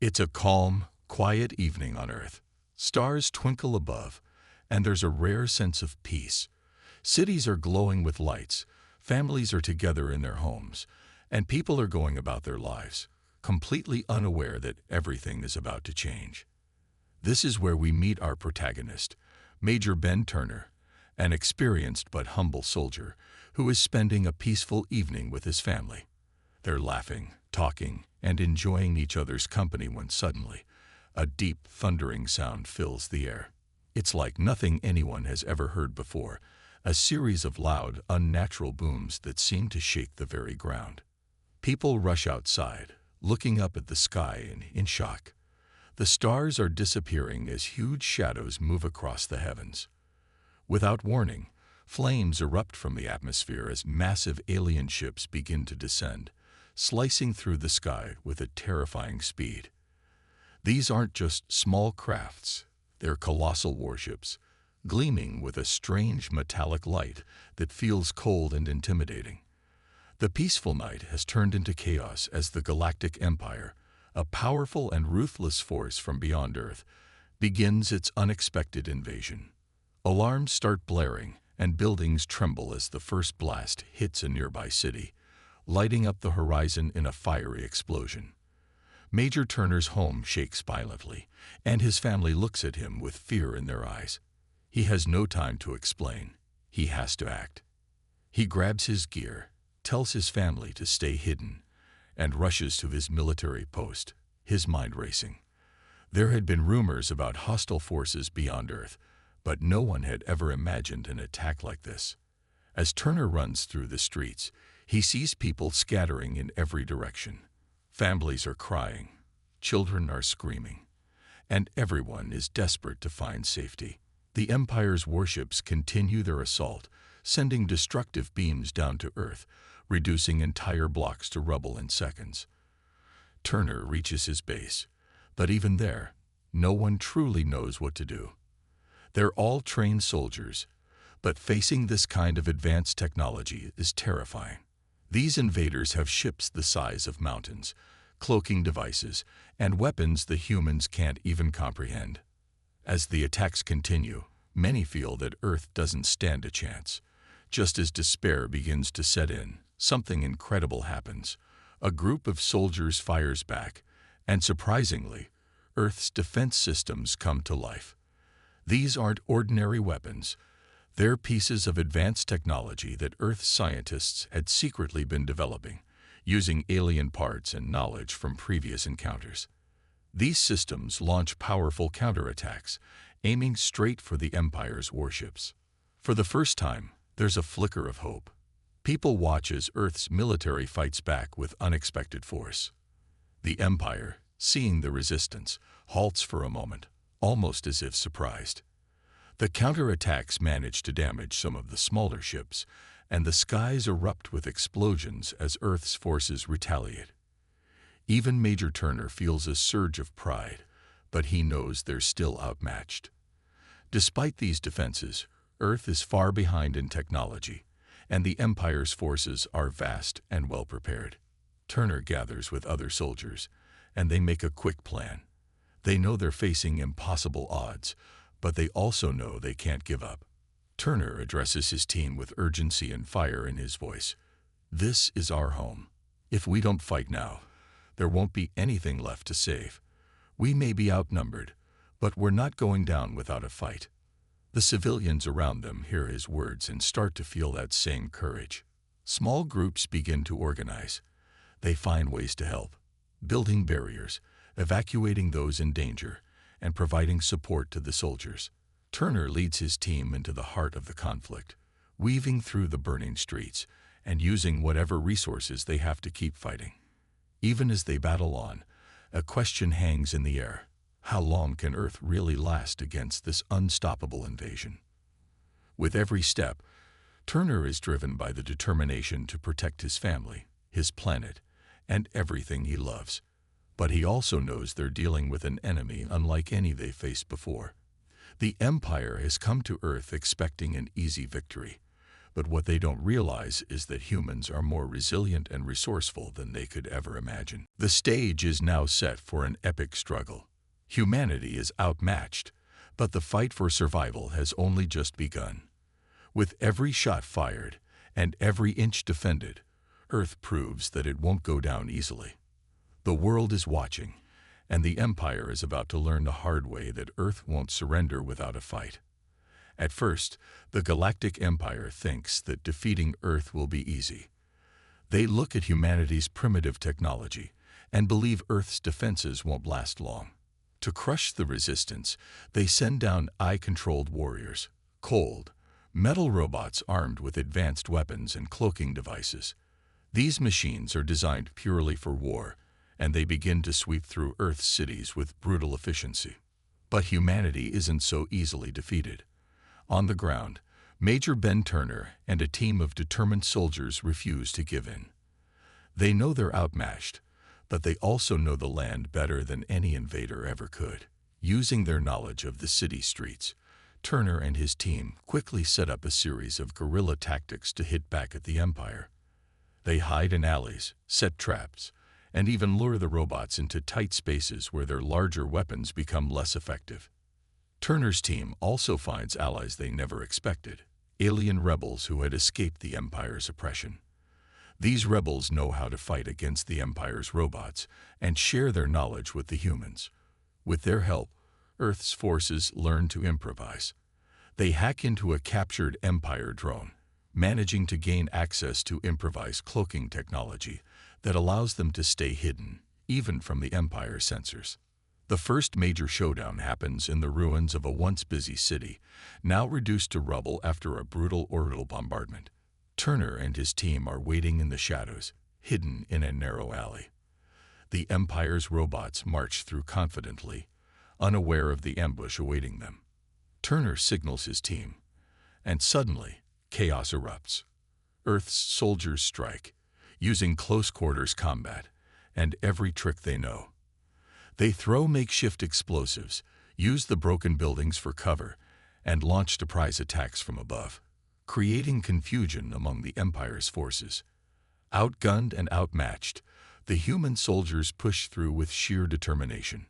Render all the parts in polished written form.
It's a calm, quiet evening on Earth. Stars twinkle above, and there's a rare sense of peace. Cities are glowing with lights, families are together in their homes, and people are going about their lives, completely unaware that everything is about to change. This is where we meet our protagonist, Major Ben Turner, an experienced but humble soldier who is spending a peaceful evening with his family. They're laughing, talking, and enjoying each other's company when suddenly, a deep, thundering sound fills the air. It's like nothing anyone has ever heard before, a series of loud, unnatural booms that seem to shake the very ground. People rush outside, looking up at the sky in shock. The stars are disappearing as huge shadows move across the heavens. Without warning, flames erupt from the atmosphere as massive alien ships begin to descend, slicing through the sky with a terrifying speed. These aren't just small crafts, they're colossal warships, gleaming with a strange metallic light that feels cold and intimidating. The peaceful night has turned into chaos as the Galactic Empire, a powerful and ruthless force from beyond Earth, begins its unexpected invasion. Alarms start blaring, and buildings tremble as the first blast hits a nearby city, lighting up the horizon in a fiery explosion. Major Turner's home shakes violently, and his family looks at him with fear in their eyes. He has no time to explain. He has to act. He grabs his gear, tells his family to stay hidden, and rushes to his military post, his mind racing. There had been rumors about hostile forces beyond Earth, but no one had ever imagined an attack like this. As Turner runs through the streets, he sees people scattering in every direction. Families are crying, children are screaming, and everyone is desperate to find safety. The Empire's warships continue their assault, sending destructive beams down to Earth, reducing entire blocks to rubble in seconds. Turner reaches his base, but even there, no one truly knows what to do. They're all trained soldiers, but facing this kind of advanced technology is terrifying. These invaders have ships the size of mountains, cloaking devices, and weapons the humans can't even comprehend. As the attacks continue, many feel that Earth doesn't stand a chance. Just as despair begins to set in, something incredible happens. A group of soldiers fires back, and surprisingly, Earth's defense systems come to life. These aren't ordinary weapons. They're pieces of advanced technology that Earth's scientists had secretly been developing, using alien parts and knowledge from previous encounters. These systems launch powerful counterattacks, aiming straight for the Empire's warships. For the first time, there's a flicker of hope. People watch as Earth's military fights back with unexpected force. The Empire, seeing the resistance, halts for a moment, almost as if surprised. The counterattacks manage to damage some of the smaller ships, and the skies erupt with explosions as Earth's forces retaliate. Even Major Turner feels a surge of pride, but he knows they're still outmatched. Despite these defenses, Earth is far behind in technology, and the Empire's forces are vast and well prepared. Turner gathers with other soldiers, and they make a quick plan. They know they're facing impossible odds, but they also know they can't give up. Turner addresses his team with urgency and fire in his voice. This is our home. If we don't fight now, there won't be anything left to save. We may be outnumbered, but we're not going down without a fight. The civilians around them hear his words and start to feel that same courage. Small groups begin to organize. They find ways to help, building barriers, evacuating those in danger, and providing support to the soldiers. Turner leads his team into the heart of the conflict, weaving through the burning streets and using whatever resources they have to keep fighting. Even as they battle on, a question hangs in the air. How long can Earth really last against this unstoppable invasion? With every step, Turner is driven by the determination to protect his family, his planet, and everything he loves. But he also knows they're dealing with an enemy unlike any they faced before. The Empire has come to Earth expecting an easy victory, But what they don't realize is that humans are more resilient and resourceful than they could ever imagine. The stage is now set for an epic struggle. Humanity is outmatched, but the fight for survival has only just begun. With every shot fired and every inch defended, Earth proves that it won't go down easily. The world is watching, and the Empire is about to learn the hard way that Earth won't surrender without a fight. At first, the Galactic Empire thinks that defeating Earth will be easy. They look at humanity's primitive technology and believe Earth's defenses won't last long. To crush the resistance, they send down eye-controlled warriors, cold, metal robots armed with advanced weapons and cloaking devices. These machines are designed purely for war, and they begin to sweep through Earth's cities with brutal efficiency. But humanity isn't so easily defeated. On the ground, Major Ben Turner and a team of determined soldiers refuse to give in. They know they're outmatched, but they also know the land better than any invader ever could. Using their knowledge of the city streets, Turner and his team quickly set up a series of guerrilla tactics to hit back at the Empire. They hide in alleys, set traps, and even lure the robots into tight spaces where their larger weapons become less effective. Turner's team also finds allies they never expected, alien rebels who had escaped the Empire's oppression. These rebels know how to fight against the Empire's robots and share their knowledge with the humans. With their help, Earth's forces learn to improvise. They hack into a captured Empire drone, managing to gain access to improvised cloaking technology that allows them to stay hidden, even from the Empire's sensors. The first major showdown happens in the ruins of a once busy city, now reduced to rubble after a brutal orbital bombardment. Turner and his team are waiting in the shadows, hidden in a narrow alley. The Empire's robots march through confidently, unaware of the ambush awaiting them. Turner signals his team, and suddenly, chaos erupts. Earth's soldiers strike, using close-quarters combat and every trick they know. They throw makeshift explosives, use the broken buildings for cover, and launch surprise attacks from above, creating confusion among the Empire's forces. Outgunned and outmatched, the human soldiers push through with sheer determination.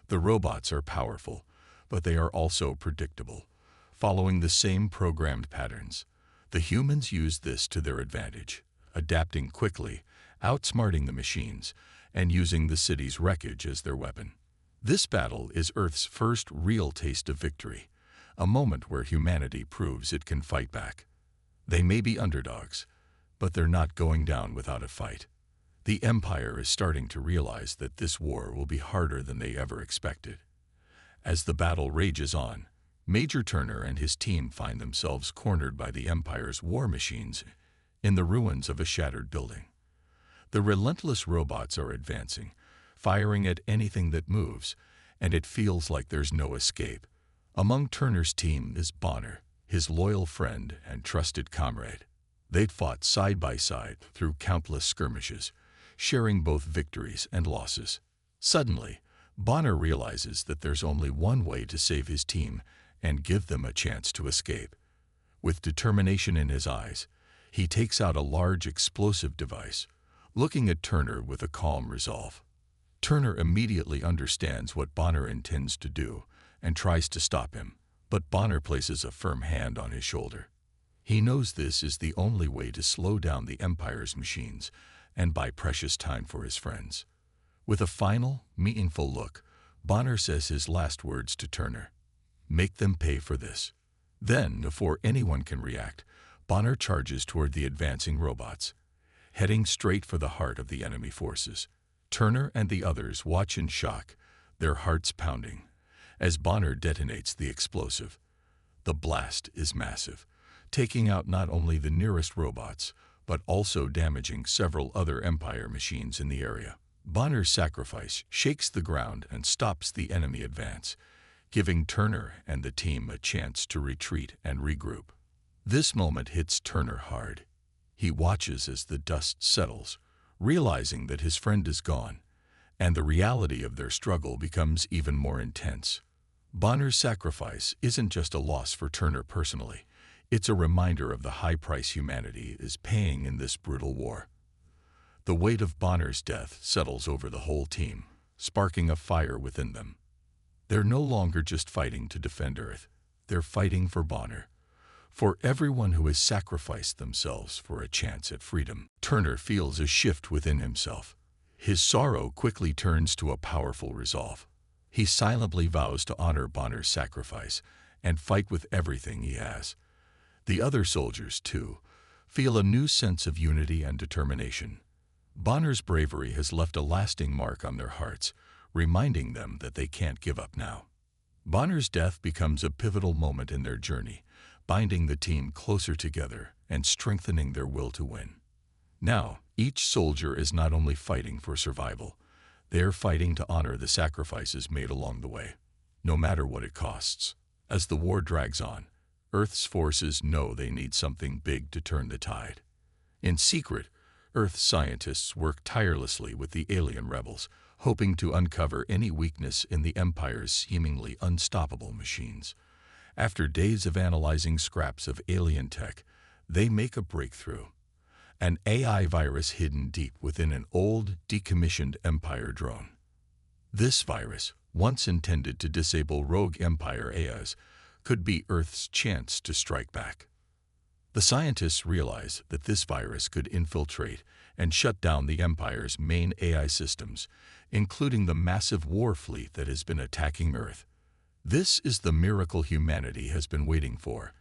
The robots are powerful, but they are also predictable, following the same programmed patterns. The humans use this to their advantage, adapting quickly, outsmarting the machines, and using the city's wreckage as their weapon. This battle is Earth's first real taste of victory, a moment where humanity proves it can fight back. They may be underdogs, but they're not going down without a fight. The Empire is starting to realize that this war will be harder than they ever expected. As the battle rages on, Major Turner and his team find themselves cornered by the Empire's war machines in the ruins of a shattered building. The relentless robots are advancing, firing at anything that moves, and it feels like there's no escape. Among Turner's team is Bonner, his loyal friend and trusted comrade. They'd fought side by side through countless skirmishes, sharing both victories and losses. Suddenly, Bonner realizes that there's only one way to save his team and give them a chance to escape. With determination in his eyes, he takes out a large explosive device, looking at Turner with a calm resolve. Turner immediately understands what Bonner intends to do and tries to stop him, but Bonner places a firm hand on his shoulder. He knows this is the only way to slow down the Empire's machines and buy precious time for his friends. With a final, meaningful look, Bonner says his last words to Turner. "Make them pay for this." Then, before anyone can react, Bonner charges toward the advancing robots, heading straight for the heart of the enemy forces. Turner and the others watch in shock, their hearts pounding, as Bonner detonates the explosive. The blast is massive, taking out not only the nearest robots, but also damaging several other Empire machines in the area. Bonner's sacrifice shakes the ground and stops the enemy advance, giving Turner and the team a chance to retreat and regroup. This moment hits Turner hard. He watches as the dust settles, realizing that his friend is gone, and the reality of their struggle becomes even more intense. Bonner's sacrifice isn't just a loss for Turner personally, It's a reminder of the high price humanity is paying in this brutal war. The weight of Bonner's death settles over the whole team, sparking a fire within them. They're no longer just fighting to defend Earth. They're fighting for Bonner, for everyone who has sacrificed themselves for a chance at freedom. Turner feels a shift within himself. His sorrow quickly turns to a powerful resolve. He silently vows to honor Bonner's sacrifice and fight with everything he has. The other soldiers, too, feel a new sense of unity and determination. Bonner's bravery has left a lasting mark on their hearts, reminding them that they can't give up now. Bonner's death becomes a pivotal moment in their journey, binding the team closer together and strengthening their will to win. Now, each soldier is not only fighting for survival, they're fighting to honor the sacrifices made along the way, no matter what it costs. As the war drags on, Earth's forces know they need something big to turn the tide. In secret, Earth scientists work tirelessly with the alien rebels, hoping to uncover any weakness in the Empire's seemingly unstoppable machines. After days of analyzing scraps of alien tech, they make a breakthrough. An AI virus hidden deep within an old, decommissioned Empire drone. This virus, once intended to disable rogue Empire AIs, could be Earth's chance to strike back. The scientists realize that this virus could infiltrate and shut down the Empire's main AI systems, including the massive war fleet that has been attacking Earth. This is the miracle humanity has been waiting for,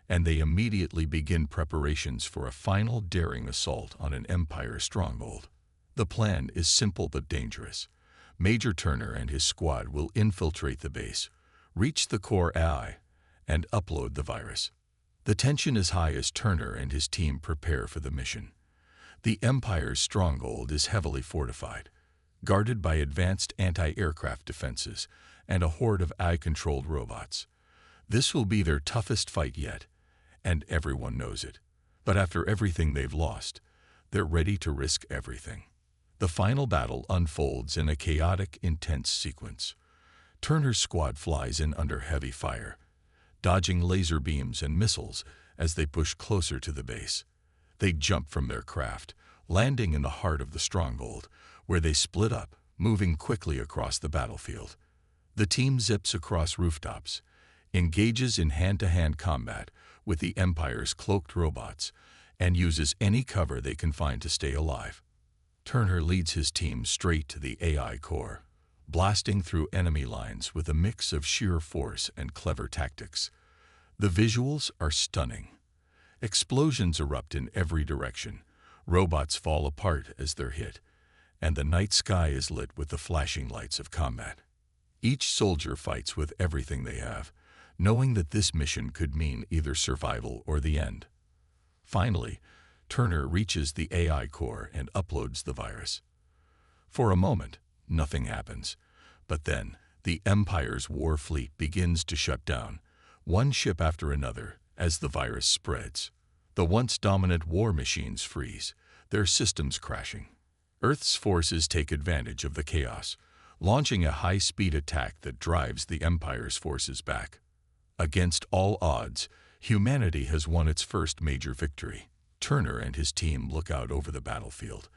and they immediately begin preparations for a final daring assault on an Empire stronghold. The plan is simple but dangerous. Major Turner and his squad will infiltrate the base, reach the core AI, and upload the virus. The tension is high as Turner and his team prepare for the mission. The Empire's stronghold is heavily fortified, guarded by advanced anti-aircraft defenses and a horde of AI-controlled robots. This will be their toughest fight yet, and everyone knows it. But after everything they've lost, they're ready to risk everything. The final battle unfolds in a chaotic, intense sequence. Turner's squad flies in under heavy fire, dodging laser beams and missiles as they push closer to the base. They jump from their craft, landing in the heart of the stronghold, where they split up, moving quickly across the battlefield. The team zips across rooftops, engages in hand-to-hand combat with the Empire's cloaked robots, and uses any cover they can find to stay alive. Turner leads his team straight to the AI core, blasting through enemy lines with a mix of sheer force and clever tactics. The visuals are stunning. Explosions erupt in every direction, robots fall apart as they're hit, and the night sky is lit with the flashing lights of combat. Each soldier fights with everything they have, knowing that this mission could mean either survival or the end. Finally, Turner reaches the AI core and uploads the virus. For a moment, nothing happens, but then the Empire's war fleet begins to shut down, one ship after another, as the virus spreads. The once dominant war machines freeze, their systems crashing. Earth's forces take advantage of the chaos, launching a high-speed attack that drives the Empire's forces back. Against all odds, humanity has won its first major victory. Turner and his team look out over the battlefield,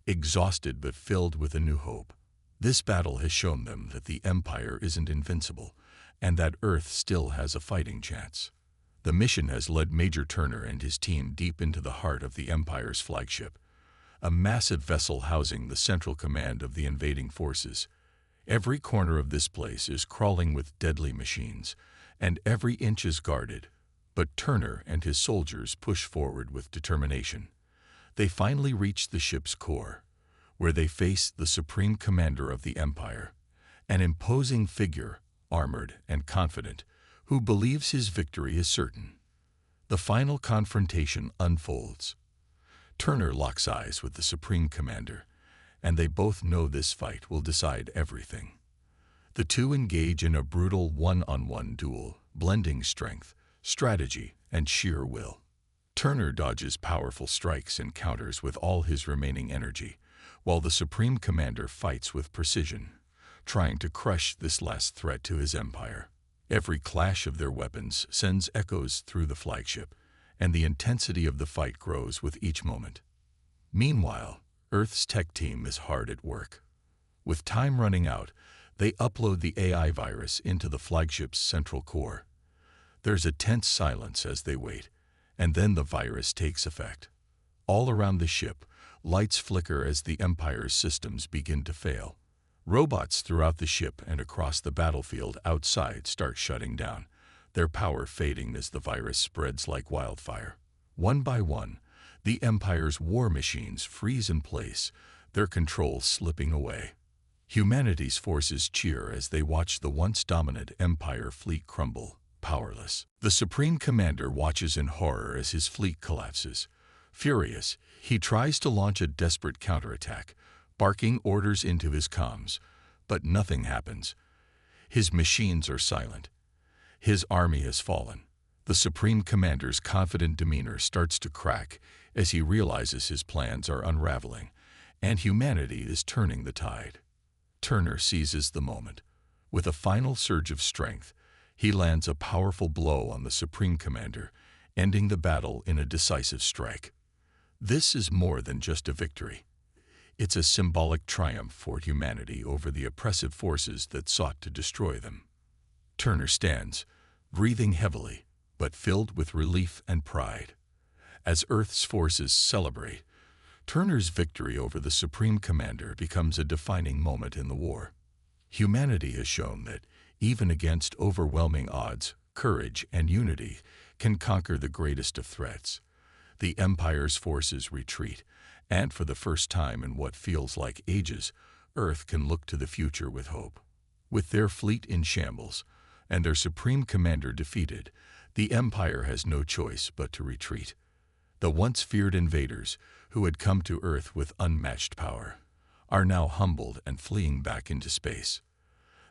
exhausted but filled with a new hope. This battle has shown them that the Empire isn't invincible, and that Earth still has a fighting chance. The mission has led Major Turner and his team deep into the heart of the Empire's flagship, a massive vessel housing the central command of the invading forces. Every corner of this place is crawling with deadly machines, and every inch is guarded. But Turner and his soldiers push forward with determination. They finally reach the ship's core, where they face the supreme commander of the Empire, an imposing figure, armored and confident, who believes his victory is certain. The final confrontation unfolds. Turner locks eyes with the supreme commander, and they both know this fight will decide everything. The two engage in a brutal one-on-one duel, blending strength, strategy, and sheer will. Turner dodges powerful strikes and counters with all his remaining energy, while the Supreme Commander fights with precision, trying to crush this last threat to his empire. Every clash of their weapons sends echoes through the flagship, and the intensity of the fight grows with each moment. Meanwhile, Earth's tech team is hard at work. With time running out, they upload the AI virus into the flagship's central core. There's a tense silence as they wait, and then the virus takes effect. All around the ship, lights flicker as the Empire's systems begin to fail. Robots throughout the ship and across the battlefield outside start shutting down, their power fading as the virus spreads like wildfire. One by one, the Empire's war machines freeze in place, their control slipping away. Humanity's forces cheer as they watch the once dominant Empire fleet crumble, powerless. The Supreme Commander watches in horror as his fleet collapses. Furious, he tries to launch a desperate counterattack, barking orders into his comms, but nothing happens. His machines are silent. His army has fallen. The Supreme Commander's confident demeanor starts to crack as he realizes his plans are unraveling, and humanity is turning the tide. Turner seizes the moment. With a final surge of strength, he lands a powerful blow on the Supreme Commander, ending the battle in a decisive strike. This is more than just a victory. It's a symbolic triumph for humanity over the oppressive forces that sought to destroy them. Turner stands, breathing heavily, but filled with relief and pride. As Earth's forces celebrate, Turner's victory over the Supreme Commander becomes a defining moment in the war. Humanity has shown that, even against overwhelming odds, courage and unity can conquer the greatest of threats. The Empire's forces retreat, and for the first time in what feels like ages, Earth can look to the future with hope. With their fleet in shambles, and their Supreme Commander defeated, the Empire has no choice but to retreat. The once feared invaders, who had come to Earth with unmatched power, are now humbled and fleeing back into space.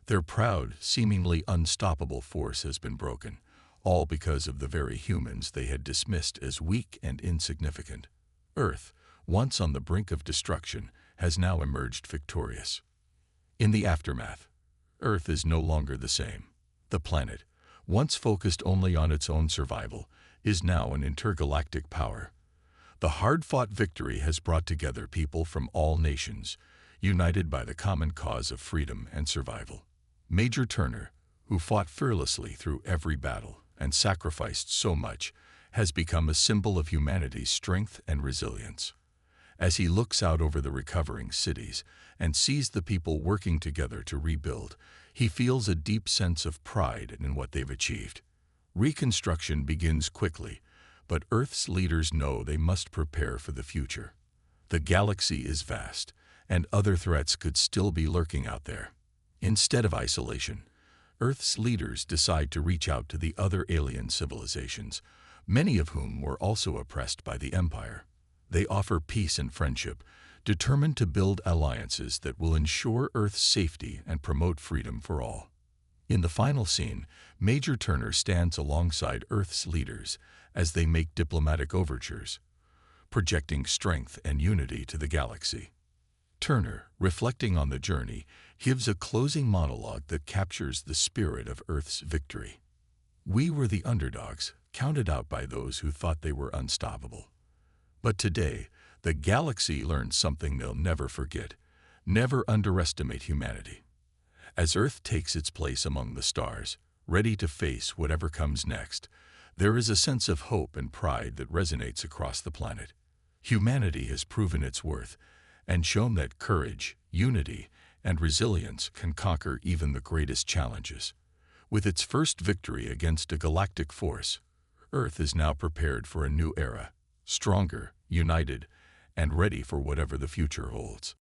Their proud, seemingly unstoppable force has been broken, all because of the very humans they had dismissed as weak and insignificant. Earth, once on the brink of destruction, has now emerged victorious. In the aftermath, Earth is no longer the same. The planet, once focused only on its own survival, is now an intergalactic power. The hard-fought victory has brought together people from all nations, united by the common cause of freedom and survival. Major Turner, who fought fearlessly through every battle and sacrificed so much, has become a symbol of humanity's strength and resilience. As he looks out over the recovering cities and sees the people working together to rebuild, he feels a deep sense of pride in what they've achieved. Reconstruction begins quickly, but Earth's leaders know they must prepare for the future. The galaxy is vast, and other threats could still be lurking out there. Instead of isolation, Earth's leaders decide to reach out to the other alien civilizations, many of whom were also oppressed by the Empire. They offer peace and friendship, determined to build alliances that will ensure Earth's safety and promote freedom for all. In the final scene, Major Turner stands alongside Earth's leaders as they make diplomatic overtures, projecting strength and unity to the galaxy. Turner, reflecting on the journey, gives a closing monologue that captures the spirit of Earth's victory. We were the underdogs, counted out by those who thought they were unstoppable. But today, the galaxy learned something they'll never forget: never underestimate humanity. As Earth takes its place among the stars, ready to face whatever comes next, there is a sense of hope and pride that resonates across the planet. Humanity has proven its worth and shown that courage, unity, and resilience can conquer even the greatest challenges. With its first victory against a galactic force, Earth is now prepared for a new era, stronger, united, and ready for whatever the future holds.